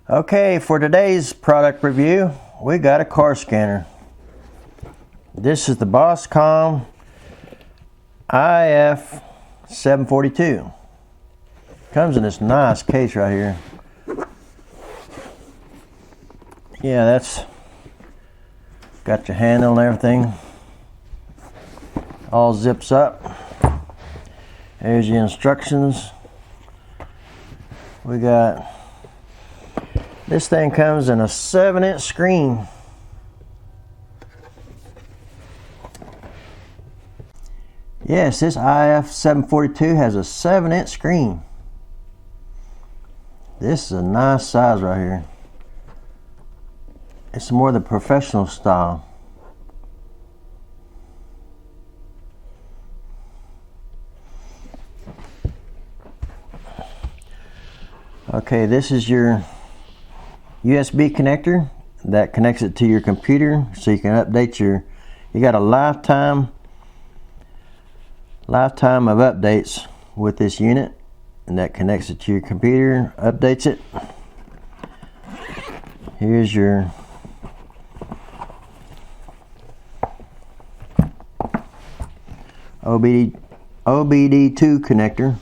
Okay, for today's product review, we got a car scanner. This is the BOSSCOMM IF742. Comes in this nice case right here. Yeah, that's got your handle and everything. All zips up. There's your instructions. We got, this thing comes in a 7-inch screen. Yes, this IF742 has a 7-inch screen. This is a nice size right here. It's more the professional style. Okay, this is your USB connector that connects it to your computer so you can update you got a lifetime of updates with this unit, and that connects it to your computer, updates it. Here's your OBD2 connector,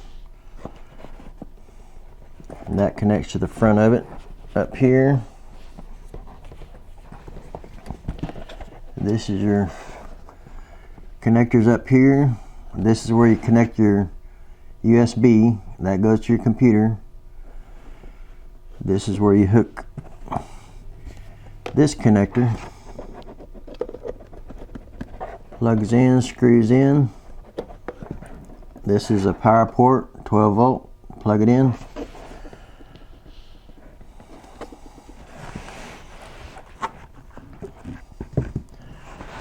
and that connects to the front of it up here. This is your connectors up here. This is where you connect your USB that goes to your computer. This is where you hook this connector. Plugs in, screws in. This is a power port, 12 volt. Plug it in.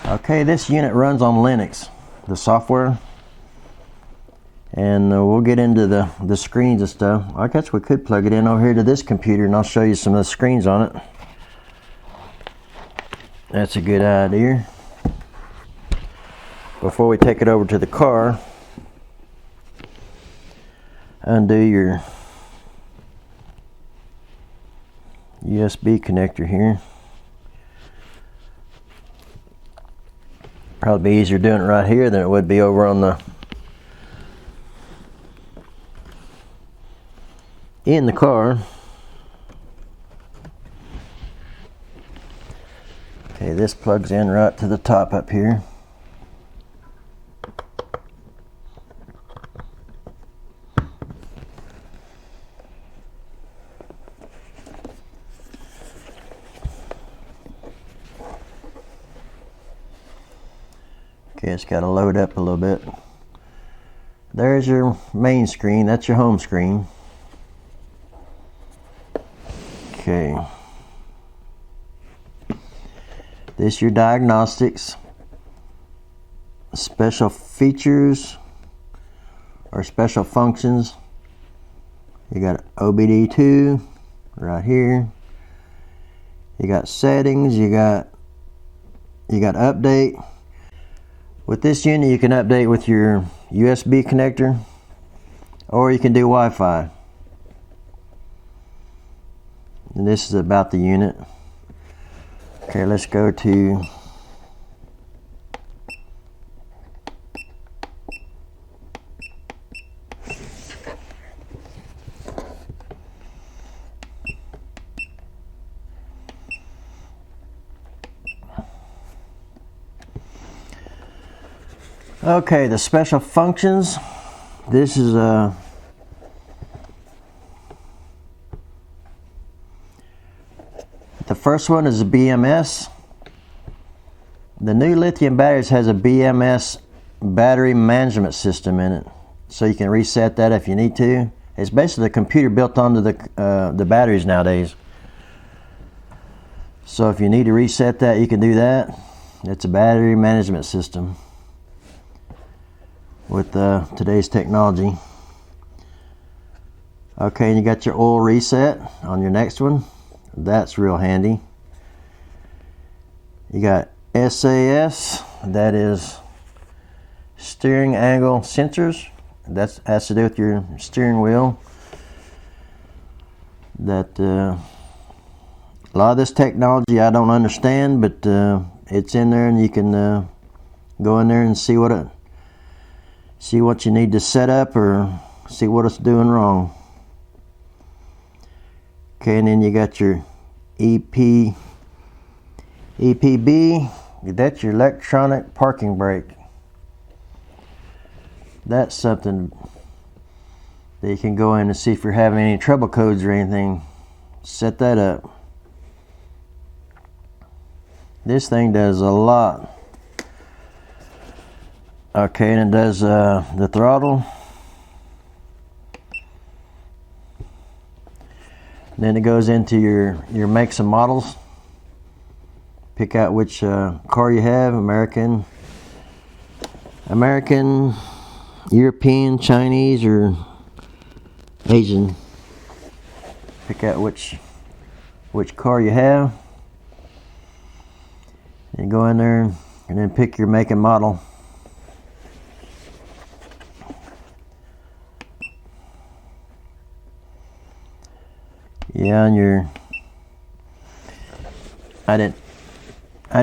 Okay, this unit runs on Linux, the software, and we'll get into the screens and stuff. I guess we could plug it in over here to this computer and I'll show you some of the screens on it. That's a good idea. Before we take it over to the car, undo your USB connector here. Probably be easier doing it right here than it would be over on in the car. Okay, this plugs in right to the top up here. Okay, it's got to load up a little bit. There's your main screen. That's your home screen. Okay. This is your diagnostics. Special features or special functions. You got OBD2 right here. You got settings. You got update. With this unit, you can update with your USB connector, or you can do Wi-Fi. And this is about the unit. Okay, let's go to the special functions. This is the first one is a BMS. The new lithium batteries has a BMS battery management system in it, so you can reset that if you need to. It's basically a computer built onto the batteries nowadays. So if you need to reset that, you can do that. It's a battery management system with today's technology. Okay, and you got your oil reset on your next one. That's real handy. You got SAS, that is steering angle sensors. That has to do with your steering wheel. That A lot of this technology I don't understand, but it's in there, and you can go in there and see what you need to set up or see what it's doing wrong. Okay, and then you got your EPB. That's your electronic parking brake. That's something that you can go in and see if you're having any trouble codes or anything. Set that up. This thing does a lot. Okay, and it does the throttle. Then it goes into your makes and models. Pick out which car you have, American, European, Chinese, or Asian. Pick out which car you have. And go in there and then pick your make and model. Yeah, and I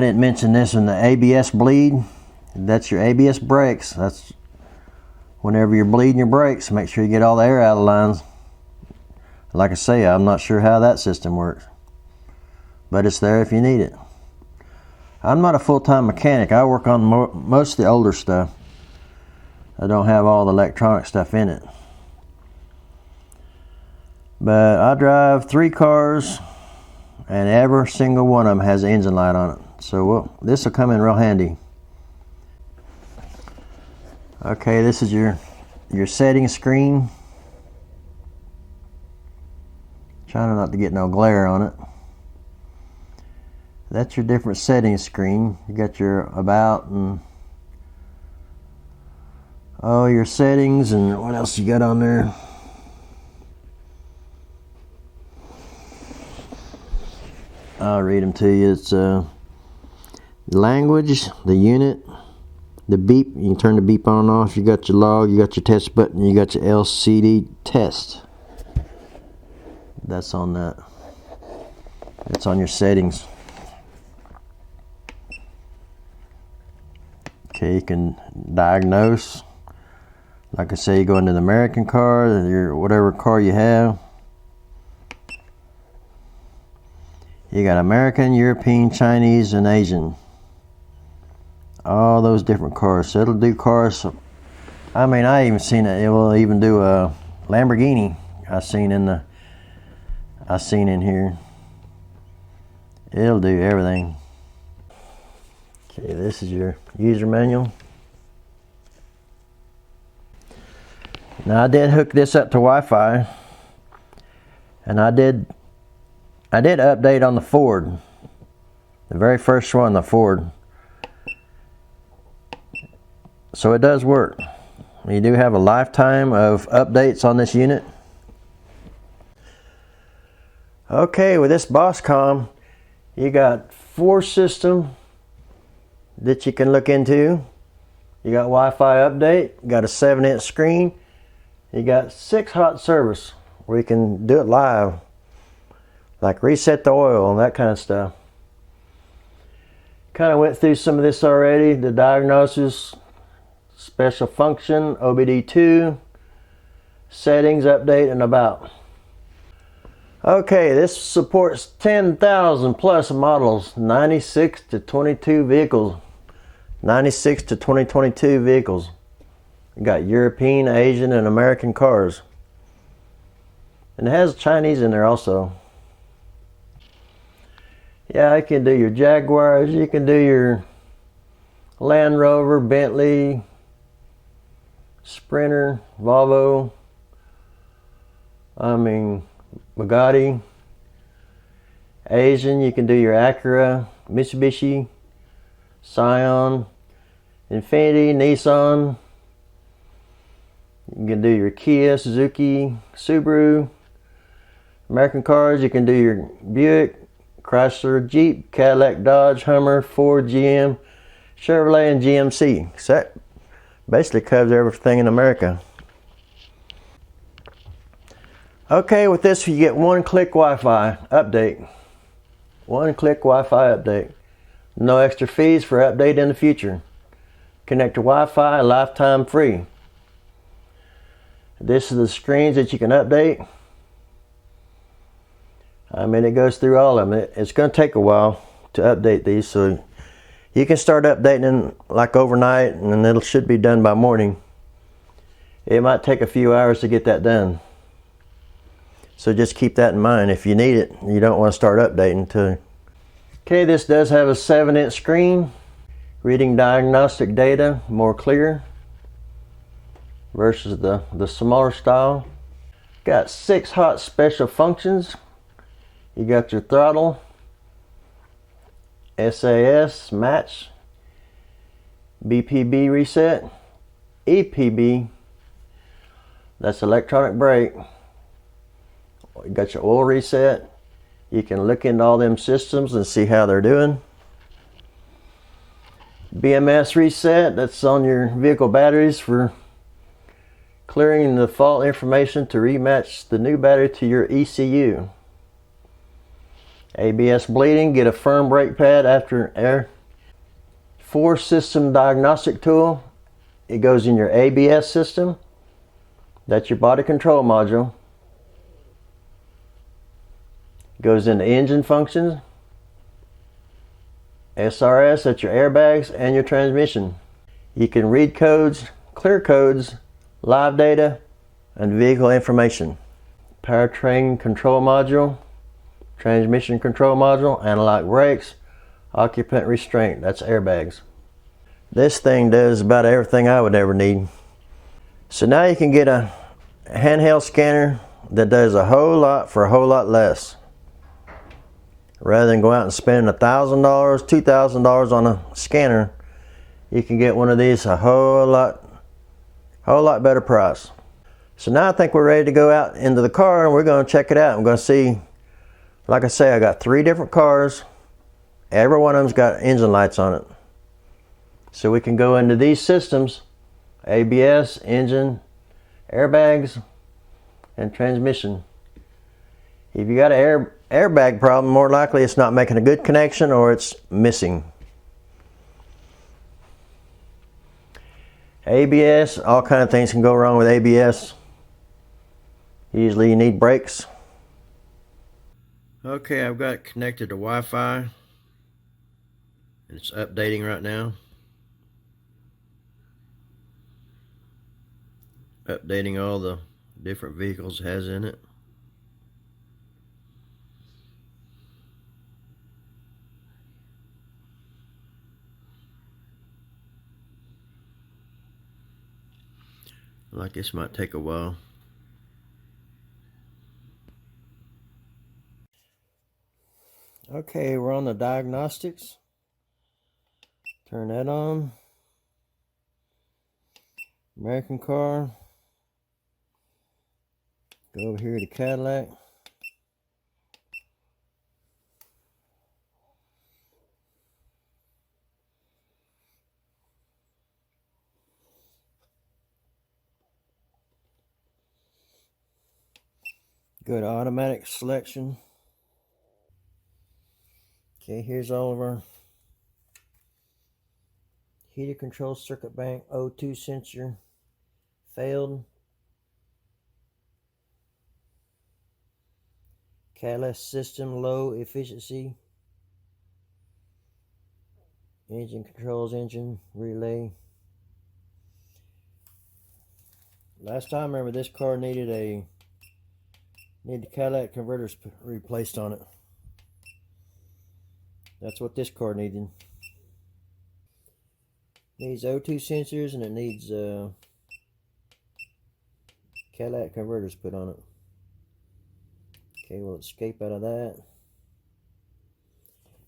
didn't mention this in the ABS bleed. That's your ABS brakes. That's whenever you're bleeding your brakes, make sure you get all the air out of the lines. Like I say, I'm not sure how that system works, but it's there if you need it. I'm not a full-time mechanic. I work on most of the older stuff. I don't have all the electronic stuff in it. But I drive 3 cars, and every single one of them has an engine light on it. So this will come in real handy. Okay, this is your settings screen. Trying not to get no glare on it. That's your different settings screen. You got your about and your settings, and what else you got on there? I'll read them to you. It's language, the unit, the beep. You can turn the beep on and off. You got your log, you got your test button, you got your LCD test. That's on that. It's on your settings. Okay, you can diagnose. Like I say, you go into the American car, whatever car you have. You got American, European, Chinese, and Asian. All those different cars. So it'll do cars. I mean, I even seen it. It will even do a Lamborghini. I seen in here. It'll do everything. Okay, this is your user manual. Now I did hook this up to Wi-Fi, and I did update on the Ford, the very first one, the Ford. So it does work. You do have a lifetime of updates on this unit. Okay, with this BOSSCOMM, you got 4 systems that you can look into. You got Wi-Fi update, you got a 7-inch screen, you got 6 hot service where you can do it live, like reset the oil and that kind of stuff. Kind of went through some of this already. The diagnosis, special function, OBD2, settings, update, and about. Okay, this supports 10,000 plus models, 96 to 22 vehicles. 96 to 2022 vehicles. You got European, Asian, and American cars. And it has Chinese in there also. Yeah, you can do your Jaguars, you can do your Land Rover, Bentley, Sprinter, Volvo, Bugatti. Asian, you can do your Acura, Mitsubishi, Scion, Infiniti, Nissan. You can do your Kia, Suzuki, Subaru. American cars, you can do your Buick, Chrysler, Jeep, Cadillac, Dodge, Hummer, Ford, GM, Chevrolet, and GMC. So that basically covers everything in America. Okay, with this you get one-click Wi-Fi update. One-click Wi-Fi update. No extra fees for update in the future. Connect to Wi-Fi, lifetime free. This is the screens that you can update. I mean, it goes through all of them. It's going to take a while to update these, so you can start updating them like overnight, and it should be done by morning. It might take a few hours to get that done. So just keep that in mind. If you need it, you don't want to start updating too. Okay, this does have a 7-inch screen, reading diagnostic data more clear versus the smaller style. Got 6 hot special functions. You got your throttle, SAS match, BPB reset, EPB, that's electronic brake. You got your oil reset. You can look into all them systems and see how they're doing. BMS reset, that's on your vehicle batteries for clearing the fault information to rematch the new battery to your ECU. ABS bleeding, get a firm brake pad after air. 4 system diagnostic tool. It goes in your ABS system. That's your body control module. Goes into engine functions. SRS, that's your airbags and your transmission. You can read codes, clear codes, live data, and vehicle information. Powertrain control module, transmission control module, analog brakes, occupant restraint, that's airbags. This thing does about everything I would ever need. So now you can get a handheld scanner that does a whole lot for a whole lot less. Rather than go out and spend $1,000, $2,000 on a scanner, you can get one of these a whole lot better price. So now I think we're ready to go out into the car and we're going to check it out. I'm going to see, like I say, I got 3 different cars. Every one of them's got engine lights on it. So we can go into these systems: ABS, engine, airbags, and transmission. If you got an airbag problem, more likely it's not making a good connection or it's missing. ABS, all kind of things can go wrong with ABS. Usually you need brakes. Okay, I've got it connected to Wi-Fi, and it's updating right now. Updating all the different vehicles it has in it. Like this might take a while. Okay, we're on the diagnostics. Turn that on. American car. Go over here to Cadillac. Go to automatic selection. Okay, here's all of our heated control circuit bank, O2 sensor failed. Catalyst system low efficiency. Engine controls, engine relay. Last time, remember, this car needed the catalytic converters replaced on it. That's what this car needed. Needs O2 sensors, and it needs catalytic converters put on it. Okay, we'll escape out of that.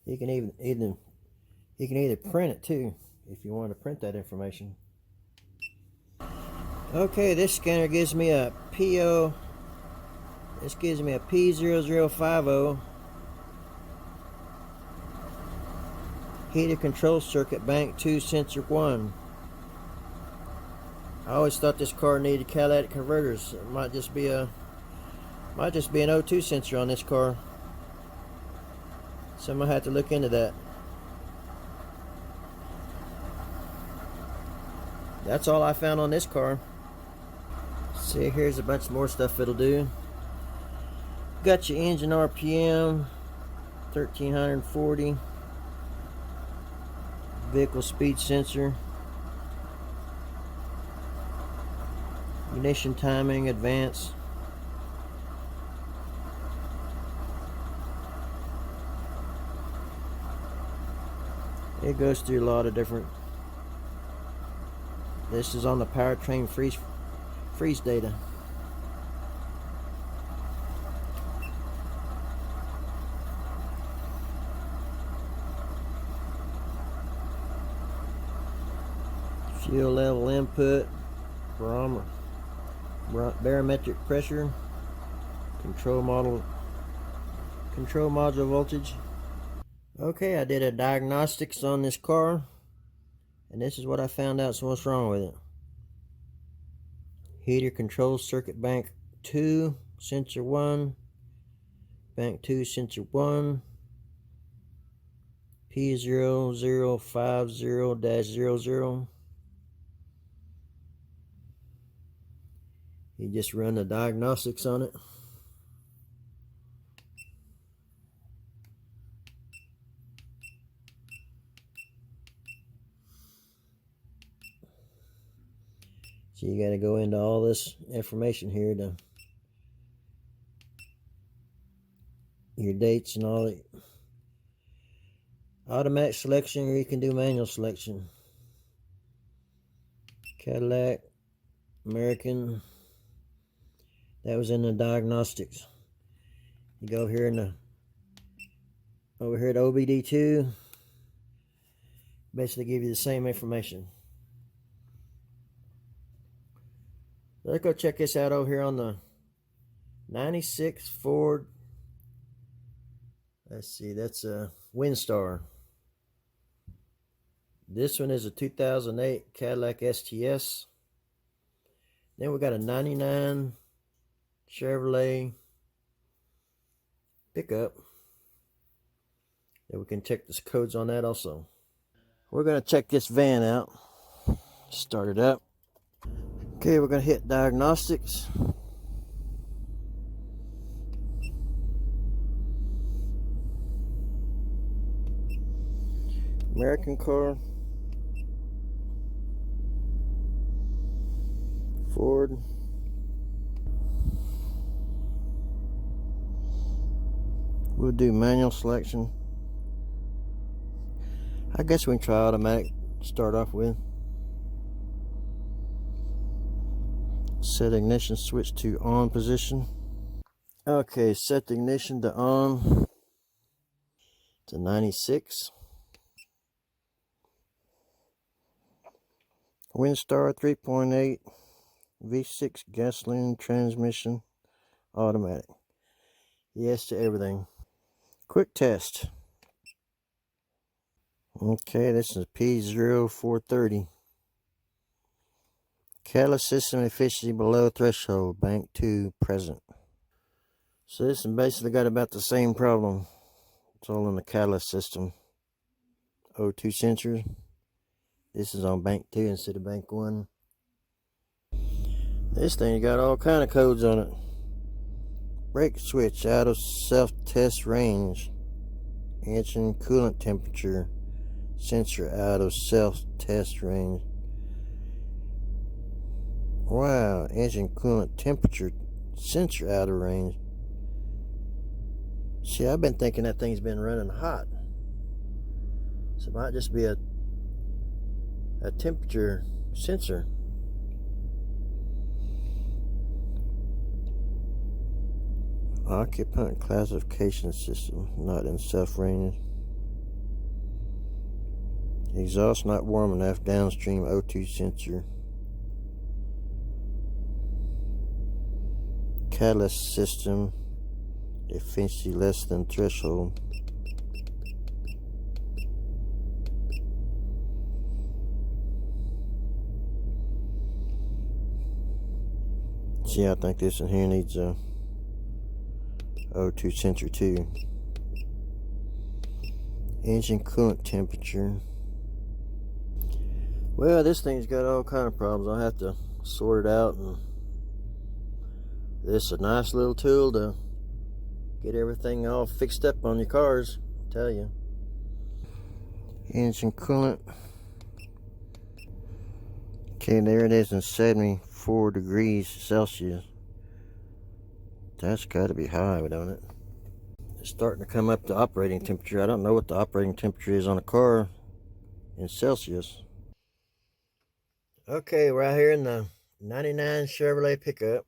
You can either print it too if you want to print that information. Okay, this scanner gives me a PO. This gives me a P0050 heated control circuit bank 2 sensor 1. I always thought this car needed catalytic converters. It might just be an O2 sensor on this car. So I'm gonna have to look into that. That's all I found on this car. See, here's a bunch more stuff it'll do. Got your engine RPM, 1340. Vehicle speed sensor. Ignition timing, advance. It goes through a lot of different. This is on the powertrain freeze data. Fuel level input, barometric pressure, control module voltage. Okay, I did a diagnostics on this car, and this is what I found out. So what's wrong with it? Heater control circuit bank 2, sensor 1, bank 2, sensor 1, P0050-00. You just run the diagnostics on it. So you got to go into all this information here to your dates and all that. Automatic selection, or you can do manual selection. Cadillac, American. That was in the diagnostics. You go here in the over here at OBD2. Basically give you the same information. Let's go check this out over here on the 96 Ford. Let's see, that's a Windstar. This one is a 2008 Cadillac STS. Then we got a 99 Chevrolet pickup. And we can check the codes on that also. We're going to check this van out. Start it up. Okay, we're going to hit diagnostics. American car. Ford. We'll do manual selection. I guess we can try automatic to start off with. Set ignition switch to on position. Okay, set the ignition to on to 96. Windstar 3.8 V6 gasoline transmission, automatic. Yes to everything. Quick test. Okay, this is P0430. Catalyst system efficiency below threshold, bank 2 present. So this one basically got about the same problem. It's all in the catalyst system. O2 sensor. This is on bank 2 instead of bank 1. This thing got all kind of codes on it. Brake switch out of self-test range. Engine coolant temperature sensor out of self-test range. Wow, engine coolant temperature sensor out of range. See, I've been thinking that thing's been running hot. So it might just be a temperature sensor. Occupant classification system not in self range. Exhaust not warm enough, downstream O2 sensor. Catalyst system efficiency less than threshold. See, I think this one here needs a O2 sensor too. Engine coolant temperature. Well, this thing's got all kind of problems. I'll have to sort it out, and this is a nice little tool to get everything all fixed up on your cars, I tell you. Engine coolant. Okay, there it is in 74 degrees Celsius. That's got to be high, don't it? It's starting to come up to operating temperature. I don't know what the operating temperature is on a car in Celsius. Okay, we're out here in the 99 Chevrolet pickup,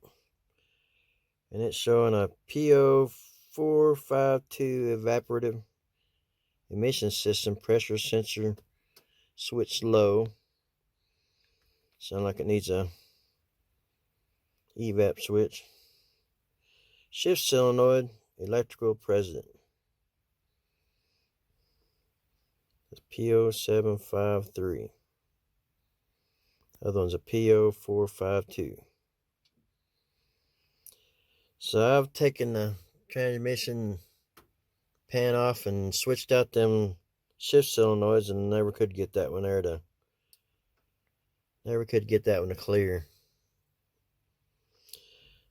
and it's showing a PO452 evaporative emission system pressure sensor switch low. Sound like it needs a evap switch. Shift solenoid electrical present. It's PO753. Other one's a PO452. So I've taken the transmission pan off and switched out them shift solenoids, and never could get that one there to clear.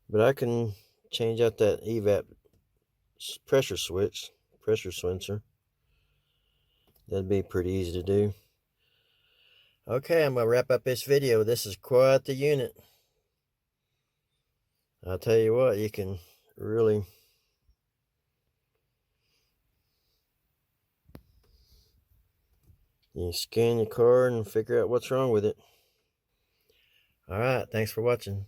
But I can change out that evap pressure sensor. That'd be pretty easy to do. Okay, I'm gonna wrap up this video. This is quite the unit. I'll tell you what, you can really scan your car and figure out what's wrong with it. Alright, thanks for watching.